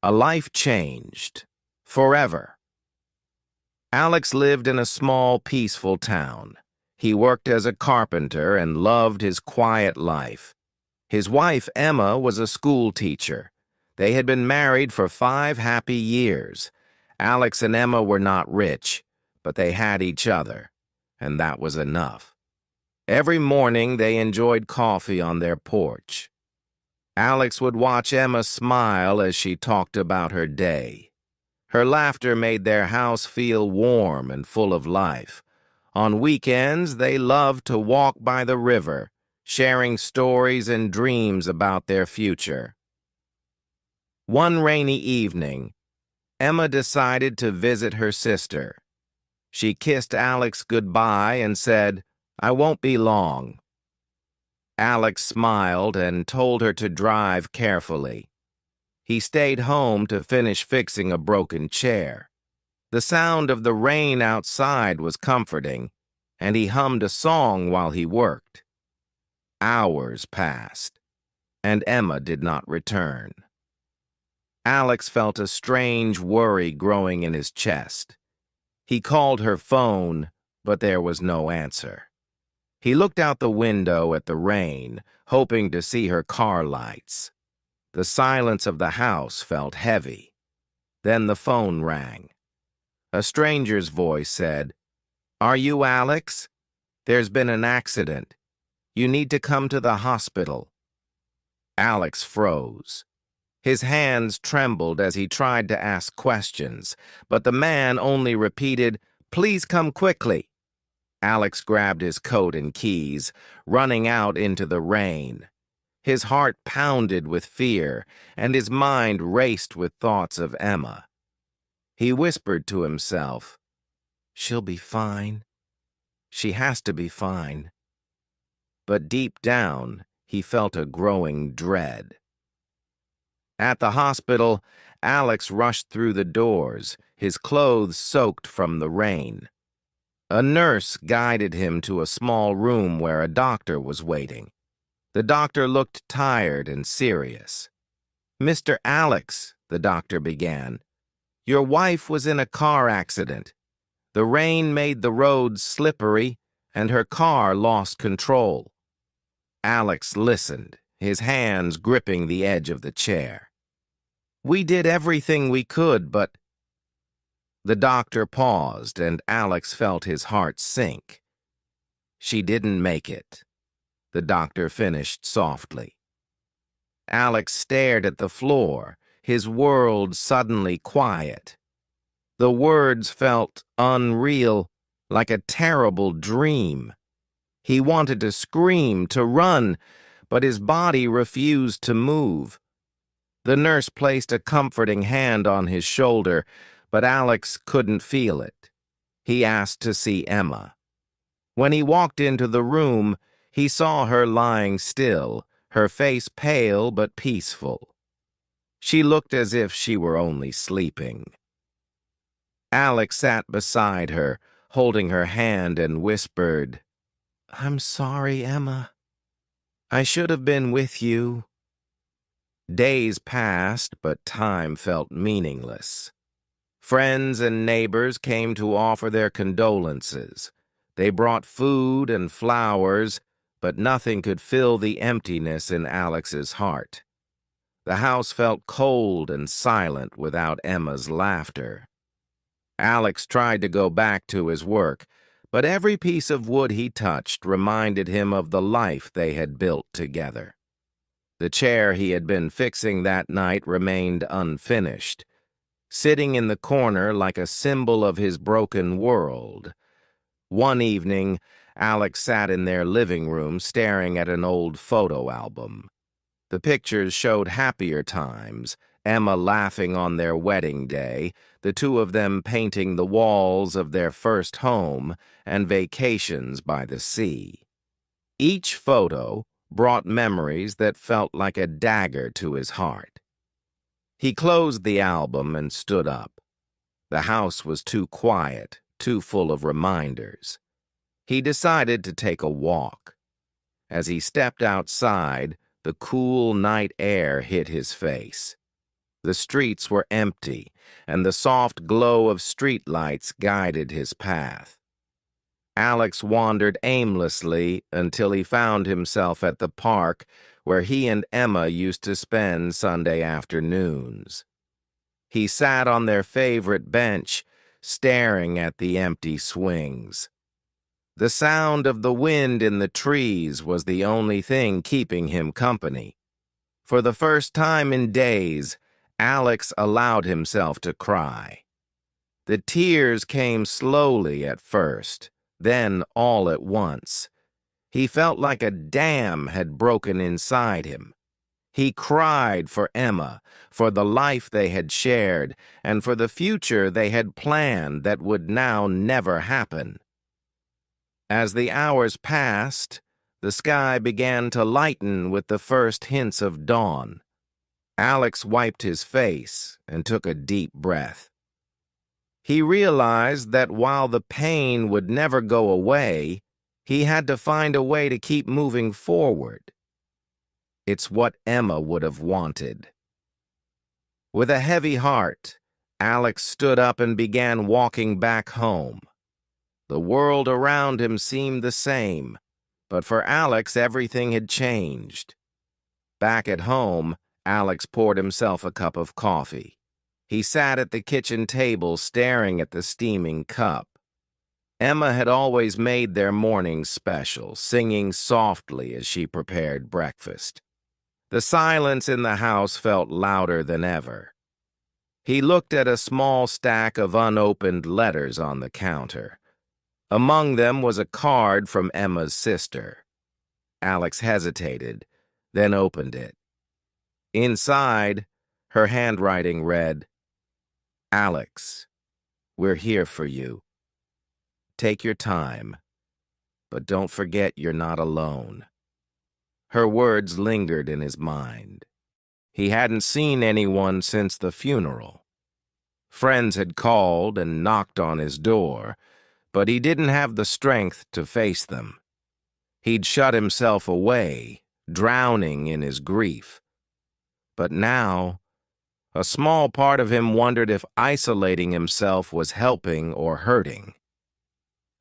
A life changed. Forever. Alex lived in a small, peaceful town. He worked as a carpenter and loved his quiet life. His wife, Emma, was a school teacher. They had been married for 5 happy years. Alex and Emma were not rich, but they had each other, and that was enough. Every morning they enjoyed coffee on their porch. Alex would watch Emma smile as she talked about her day. Her laughter made their house feel warm and full of life. On weekends, they loved to walk by the river, sharing stories and dreams about their future. One rainy evening, Emma decided to visit her sister. She kissed Alex goodbye and said, "I won't be long." Alex smiled and told her to drive carefully. He stayed home to finish fixing a broken chair. The sound of the rain outside was comforting, and he hummed a song while he worked. Hours passed, and Emma did not return. Alex felt a strange worry growing in his chest. He called her phone, but there was no answer. He looked out the window at the rain, hoping to see her car lights. The silence of the house felt heavy. Then the phone rang. A stranger's voice said, "Are you Alex? There's been an accident. You need to come to the hospital." Alex froze. His hands trembled as he tried to ask questions, but the man only repeated, "Please come quickly." Alex grabbed his coat and keys, running out into the rain. His heart pounded with fear, and his mind raced with thoughts of Emma. He whispered to himself, "She'll be fine. She has to be fine." But deep down, he felt a growing dread. At the hospital, Alex rushed through the doors, his clothes soaked from the rain. A nurse guided him to a small room where a doctor was waiting. The doctor looked tired and serious. "Mr. Alex," the doctor began, "your wife was in a car accident. The rain made the roads slippery, and her car lost control." Alex listened, his hands gripping the edge of the chair. "We did everything we could, but—" The doctor paused, and Alex felt his heart sink. "She didn't make it," the doctor finished softly. Alex stared at the floor, his world suddenly quiet. The words felt unreal, like a terrible dream. He wanted to scream, to run, but his body refused to move. The nurse placed a comforting hand on his shoulder, but Alex couldn't feel it. He asked to see Emma. When he walked into the room, he saw her lying still, her face pale but peaceful. She looked as if she were only sleeping. Alex sat beside her, holding her hand, and whispered, "I'm sorry, Emma. I should have been with you." Days passed, but time felt meaningless. Friends and neighbors came to offer their condolences. They brought food and flowers, but nothing could fill the emptiness in Alex's heart. The house felt cold and silent without Emma's laughter. Alex tried to go back to his work, but every piece of wood he touched reminded him of the life they had built together. The chair he had been fixing that night remained unfinished, sitting in the corner like a symbol of his broken world. One evening, Alex sat in their living room staring at an old photo album. The pictures showed happier times, Emma laughing on their wedding day, the two of them painting the walls of their first home, and vacations by the sea. Each photo brought memories that felt like a dagger to his heart. He closed the album and stood up. The house was too quiet, too full of reminders. He decided to take a walk. As he stepped outside, the cool night air hit his face. The streets were empty, and the soft glow of streetlights guided his path. Alex wandered aimlessly until he found himself at the park where he and Emma used to spend Sunday afternoons. He sat on their favorite bench, staring at the empty swings. The sound of the wind in the trees was the only thing keeping him company. For the first time in days, Alex allowed himself to cry. The tears came slowly at first, then all at once. He felt like a dam had broken inside him. He cried for Emma, for the life they had shared, and for the future they had planned that would now never happen. As the hours passed, the sky began to lighten with the first hints of dawn. Alex wiped his face and took a deep breath. He realized that while the pain would never go away, he had to find a way to keep moving forward. It's what Emma would have wanted. With a heavy heart, Alex stood up and began walking back home. The world around him seemed the same, but for Alex everything had changed. Back at home, Alex poured himself a cup of coffee. He sat at the kitchen table staring at the steaming cup. Emma had always made their mornings special, singing softly as she prepared breakfast. The silence in the house felt louder than ever. He looked at a small stack of unopened letters on the counter. Among them was a card from Emma's sister. Alex hesitated, then opened it. Inside, her handwriting read, "Alex, we're here for you. Take your time, but don't forget you're not alone." Her words lingered in his mind. He hadn't seen anyone since the funeral. Friends had called and knocked on his door, but he didn't have the strength to face them. He'd shut himself away, drowning in his grief. But now, a small part of him wondered if isolating himself was helping or hurting.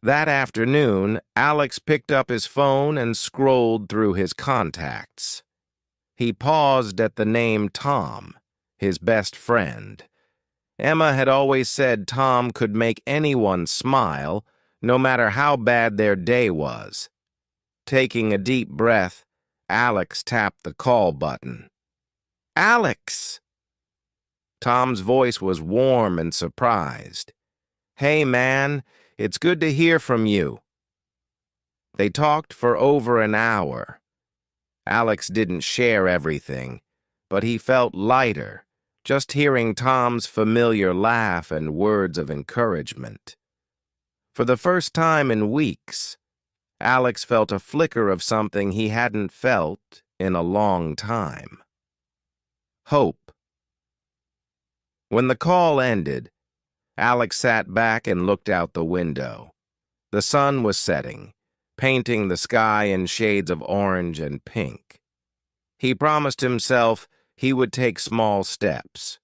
That afternoon, Alex picked up his phone and scrolled through his contacts. He paused at the name Tom, his best friend. Emma had always said Tom could make anyone smile, no matter how bad their day was. Taking a deep breath, Alex tapped the call button. "Alex!" Tom's voice was warm and surprised. "Hey, man, it's good to hear from you." They talked for over an hour. Alex didn't share everything, but he felt lighter, just hearing Tom's familiar laugh and words of encouragement. For the first time in weeks, Alex felt a flicker of something he hadn't felt in a long time. Hope. When the call ended, Alex sat back and looked out the window. The sun was setting, painting the sky in shades of orange and pink. He promised himself he would take small steps.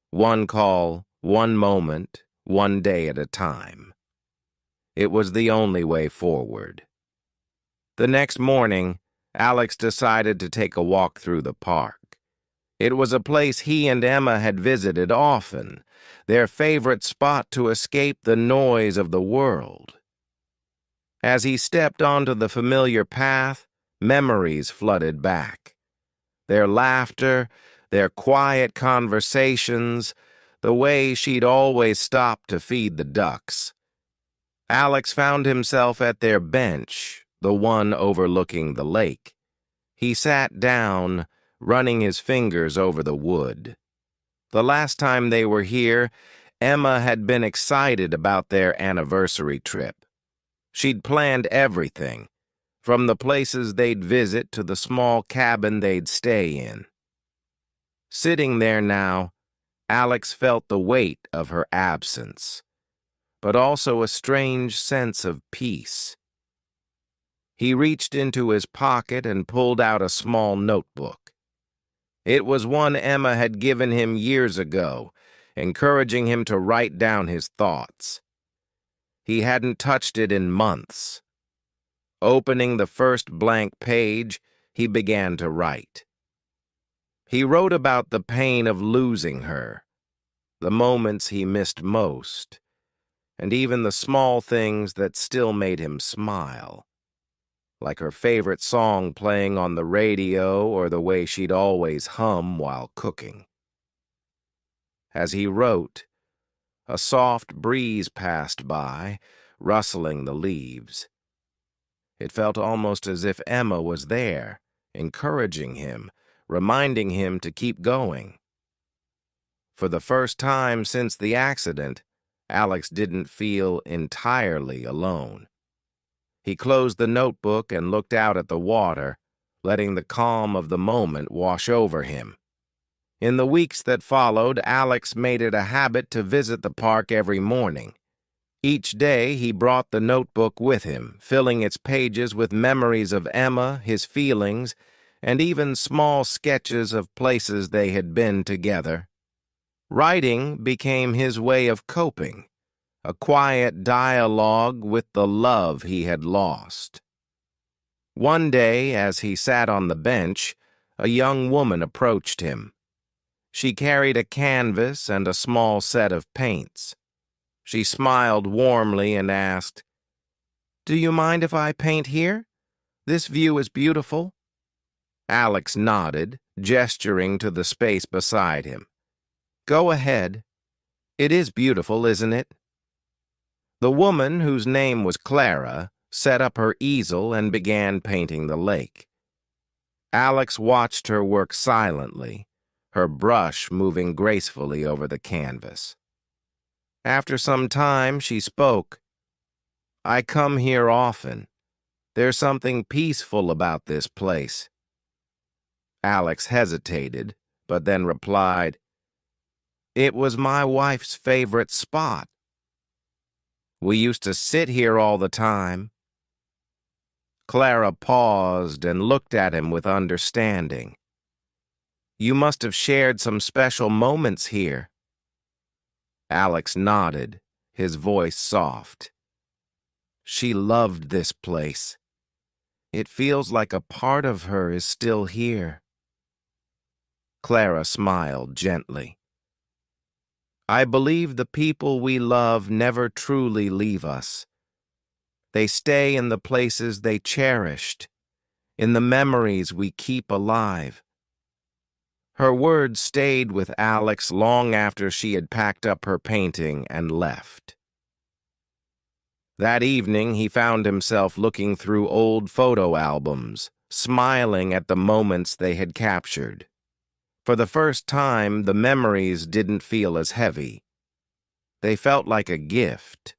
One call, one moment, one day at a time. It was the only way forward. The next morning, Alex decided to take a walk through the park. It was a place he and Emma had visited often, their favorite spot to escape the noise of the world. As he stepped onto the familiar path, memories flooded back. Their laughter, their quiet conversations, the way she'd always stop to feed the ducks. Alex found himself at their bench, the one overlooking the lake. He sat down, running his fingers over the wood. The last time they were here, Emma had been excited about their anniversary trip. She'd planned everything, from the places they'd visit to the small cabin they'd stay in. Sitting there now, Alex felt the weight of her absence, but also a strange sense of peace. He reached into his pocket and pulled out a small notebook. It was one Emma had given him years ago, encouraging him to write down his thoughts. He hadn't touched it in months. Opening the first blank page, he began to write. He wrote about the pain of losing her, the moments he missed most, and even the small things that still made him smile, like her favorite song playing on the radio or the way she'd always hum while cooking. As he wrote, a soft breeze passed by, rustling the leaves. It felt almost as if Emma was there, encouraging him, reminding him to keep going. For the first time since the accident, Alex didn't feel entirely alone. He closed the notebook and looked out at the water, letting the calm of the moment wash over him. In the weeks that followed, Alex made it a habit to visit the park every morning. Each day he brought the notebook with him, filling its pages with memories of Emma, his feelings, and even small sketches of places they had been together. Writing became his way of coping, a quiet dialogue with the love he had lost. One day, as he sat on the bench, a young woman approached him. She carried a canvas and a small set of paints. She smiled warmly and asked, "Do you mind if I paint here? This view is beautiful." Alex nodded, gesturing to the space beside him. "Go ahead. It is beautiful, isn't it?" The woman, whose name was Clara, set up her easel and began painting the lake. Alex watched her work silently, her brush moving gracefully over the canvas. After some time, she spoke. "I come here often. There's something peaceful about this place." Alex hesitated, but then replied, "It was my wife's favorite spot. We used to sit here all the time." Clara paused and looked at him with understanding. "You must have shared some special moments here." Alex nodded, his voice soft. "She loved this place. It feels like a part of her is still here." Clara smiled gently. "I believe the people we love never truly leave us. They stay in the places they cherished, in the memories we keep alive." Her words stayed with Alex long after she had packed up her painting and left. That evening, he found himself looking through old photo albums, smiling at the moments they had captured. For the first time, the memories didn't feel as heavy. They felt like a gift,